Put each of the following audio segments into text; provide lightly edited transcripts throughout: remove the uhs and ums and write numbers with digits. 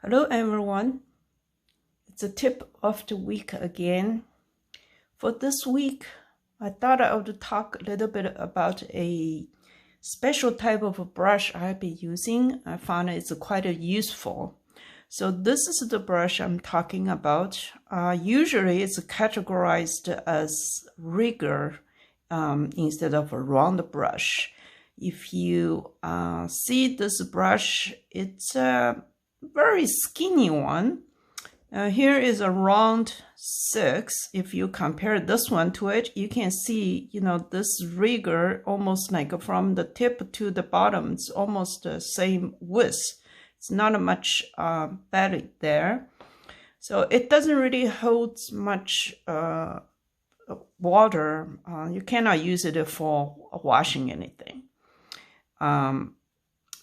Hello everyone, it's a tip of the week again. For this week, I thought I would talk a little bit about a special type of a brush I've been using. I found it's quite useful. So this is the brush I'm talking about. Usually it's categorized as rigger instead of a round brush. If you see this brush, it's a very skinny one. Here is a round 6. If you compare this one to it, you can see, this rigger almost like from the tip to the bottom, it's almost the same width. It's not much belly there. So it doesn't really hold much water. You cannot use it for washing anything. And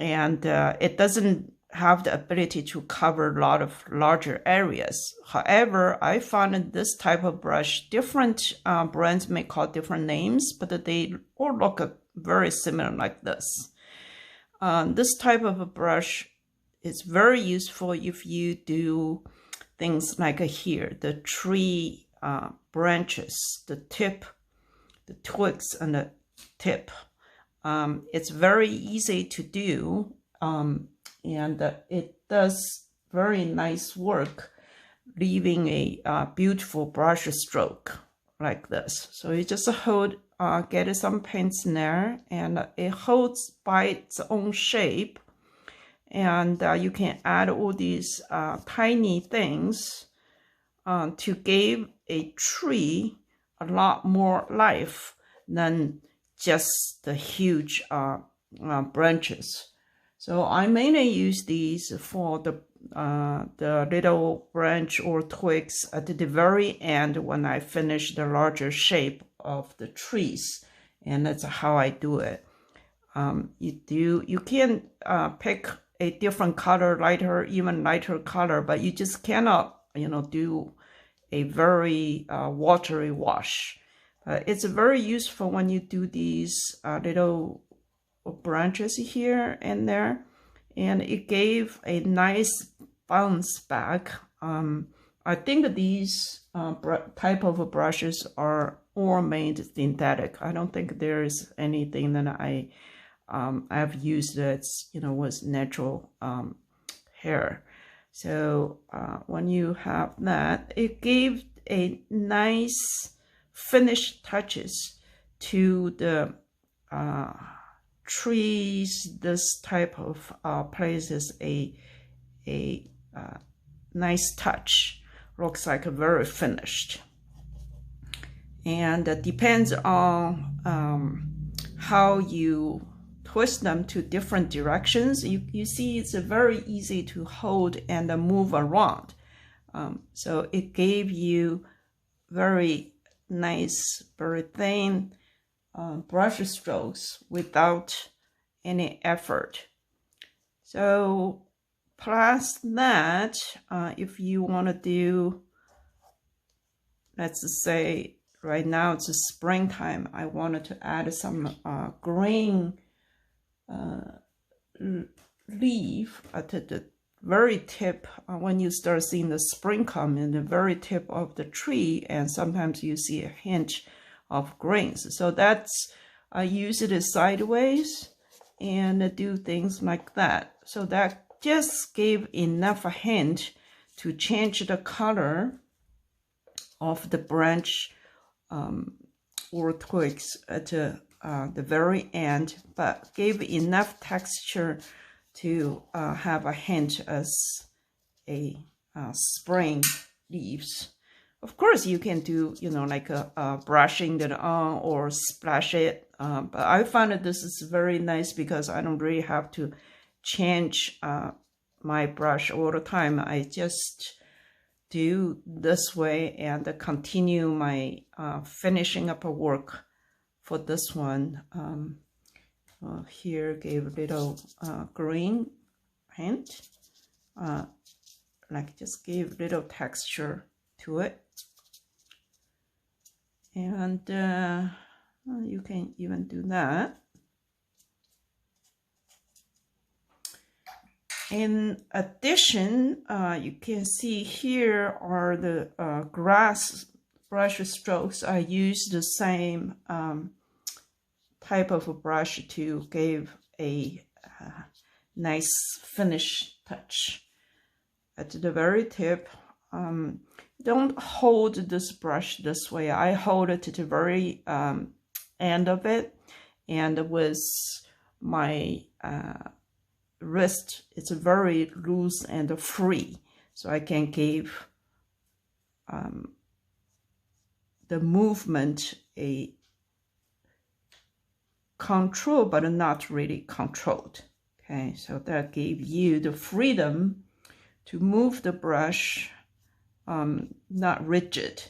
it doesn't have the ability to cover a lot of larger areas. However, I found this type of brush, different brands may call different names, but they all look very similar like this. This type of a brush is very useful if you do things like here, the tree branches, the tip, the twigs and the tip. It's very easy to do. And it does very nice work, leaving a beautiful brush stroke like this. So you just hold, get some paints in there, and it holds by its own shape. And you can add all these tiny things to give a tree a lot more life than just the huge branches. So I mainly use these for the little branch or twigs at the very end when I finish the larger shape of the trees, and that's how I do it. You can pick a different color, lighter, even lighter color, but you just cannot, do a very watery wash. It's very useful when you do these little branches here and there, and it gave a nice bounce back. I think these type of brushes are all made synthetic. I don't think there is anything that I've used that's with natural hair. So when you have that, it gave a nice finished touches to the trees. This type of places a nice touch, looks like very finished. And it depends on how you twist them to different directions. You see it's very easy to hold and move around. So it gave you very nice, very thin brush strokes without any effort. So plus that, if you want to do, let's say right now it's springtime, I wanted to add some green leaf at the very tip. When you start seeing the spring come in the very tip of the tree, and sometimes you see a hint of greens. So that's, I use it sideways and do things like that. So that just gave enough a hint to change the color of the branch or twigs at the very end, but gave enough texture to have a hint as a spring leaves. Of course, you can do, like brushing it on or splash it. But I found that this is very nice because I don't really have to change my brush all the time. I just do this way and continue my finishing up work for this one. Here gave a little green hint, like just gave little texture to it. And you can even do that. In addition, you can see here are the grass brush strokes. I use the same type of a brush to give a nice finish touch. At the very tip, don't hold this brush this way. I hold it to the very end of it, and with my wrist, it's very loose and free, so I can give the movement a control, but not really controlled. Okay, so that gave you the freedom to move the brush, not rigid.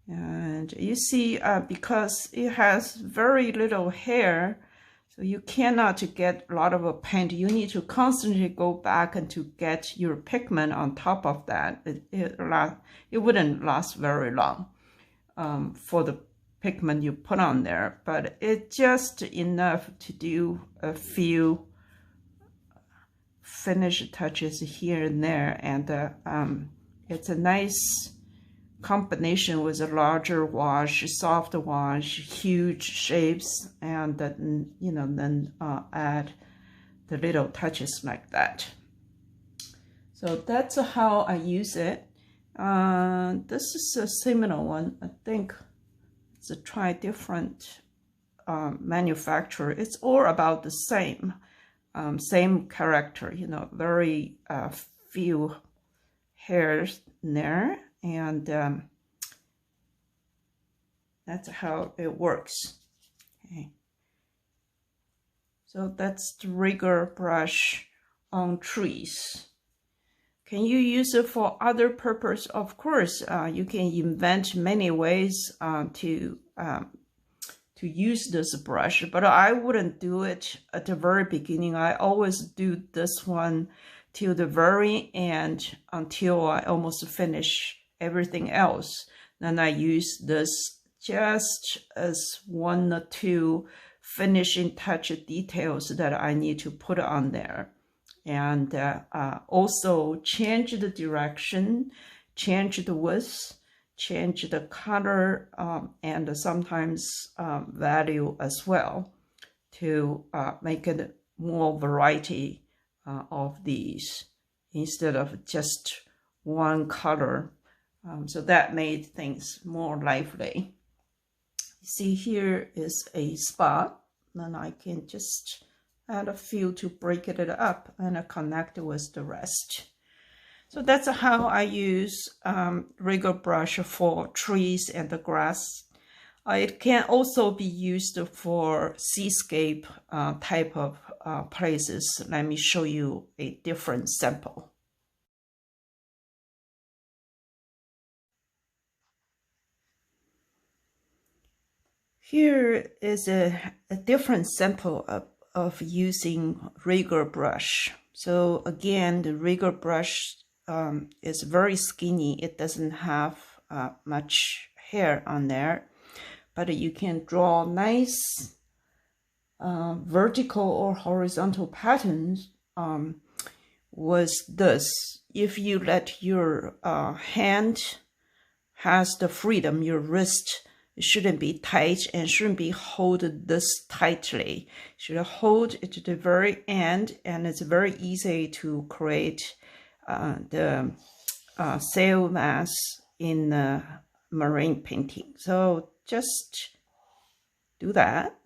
And you see, because it has very little hair, so you cannot get a lot of a paint. You need to constantly go back and to get your pigment on top of that. It wouldn't last very long for the pigment you put on there, but it's just enough to do a few finish touches here and there, and it's a nice combination with a larger wash, soft wash, huge shapes, and then, you know, then add the little touches like that. So that's how I use it. This is a similar one. I think it's a try different manufacturer. It's all about the same character, you know, very few hairs in there, and that's how it works. Okay, so that's the rigger brush on trees. Can you use it for other purpose? Of course, you can invent many ways to use this brush, but I wouldn't do it at the very beginning. I always do this one till the very end, until I almost finish everything else. Then I use this just as one or two finishing touch details that I need to put on there. And also change the direction, change the width, change the color, and sometimes value as well, to make it more variety of these instead of just one color. So that made things more lively. See, here is a spot, and I can just add a few to break it up and connect with the rest. So that's how I use rigger brush for trees and the grass. It can also be used for seascape type of places. Let me show you a different sample. Here is a different sample of using rigger brush. So again, the rigger brush is very skinny. It doesn't have much hair on there, but you can draw nice vertical or horizontal patterns with this. If you let your hand has the freedom, your wrist shouldn't be tight and shouldn't be hold this tightly. Should hold it to the very end, and it's very easy to create the sail mass in marine painting. So just do that,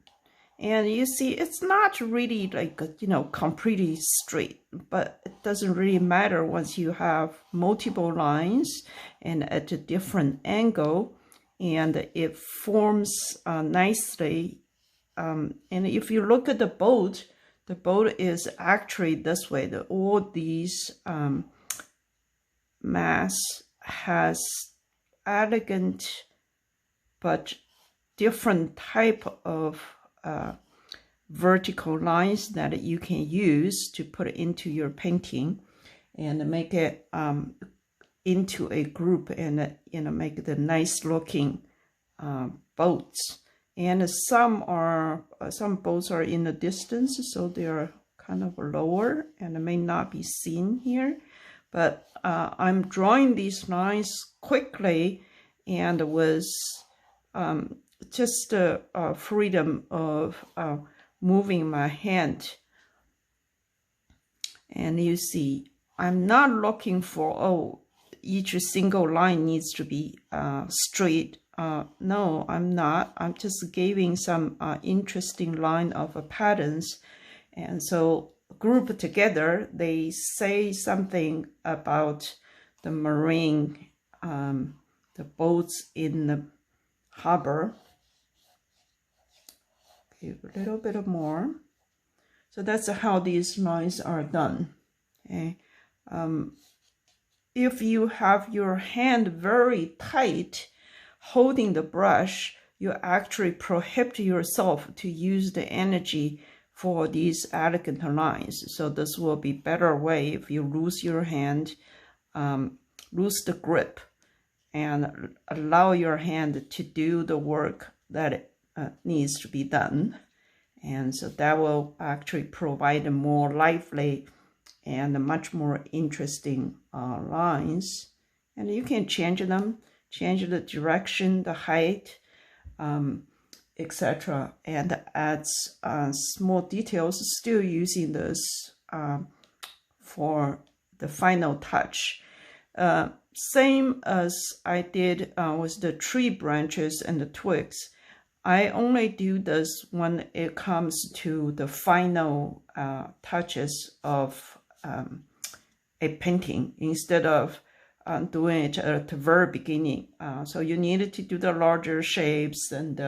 and you see it's not really like, you know, completely straight, but it doesn't really matter once you have multiple lines and at a different angle, and it forms nicely. And if you look at the boat is actually this way. All these mass has elegant but different type of vertical lines that you can use to put into your painting and make it into a group, and you know, make the nice looking boats. And some boats are in the distance, so they are kind of lower and it may not be seen here, but I'm drawing these lines quickly and with just freedom of moving my hand. And you see, I'm not looking for, oh, each single line needs to be straight. No, I'm not. I'm just giving some interesting line of patterns. And so grouped together, they say something about the marine, the boats in the harbor. Okay, a little bit more. So that's how these lines are done. Okay. If you have your hand very tight holding the brush, you actually prohibit yourself to use the energy for these elegant lines. So this will be better way if you lose your hand, lose the grip, and allow your hand to do the work that needs to be done. And so that will actually provide a more lively and much more interesting lines. And you can change them, change the direction, the height, etc. And add small details, still using this for the final touch. Same as I did with the tree branches and the twigs. I only do this when it comes to the final touches of a painting instead of doing it at the very beginning. So you needed to do the larger shapes and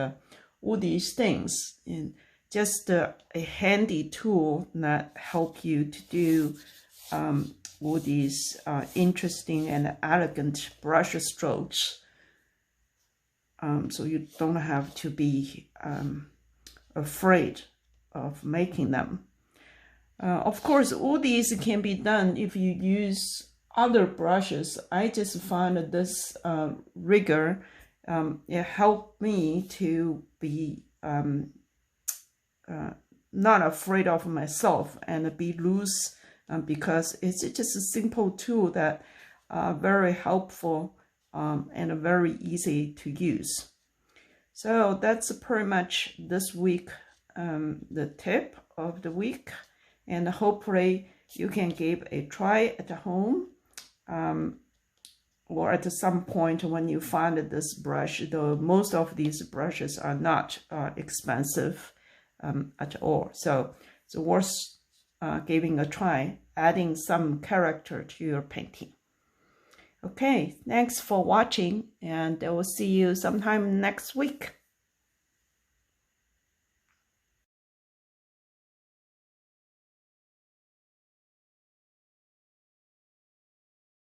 all these things. And just a handy tool that help you to do all these interesting and elegant brush strokes. So you don't have to be afraid of making them. Of course, all these can be done if you use other brushes. I just found this rigor, it helped me to be not afraid of myself and be loose, because it's just a simple tool that very helpful and very easy to use. So that's pretty much this week, the tip of the week. And hopefully you can give a try at home, or at some point when you find this brush. Though most of these brushes are not expensive at all. So it's worth giving a try, adding some character to your painting. Okay, thanks for watching, and I will see you sometime next week.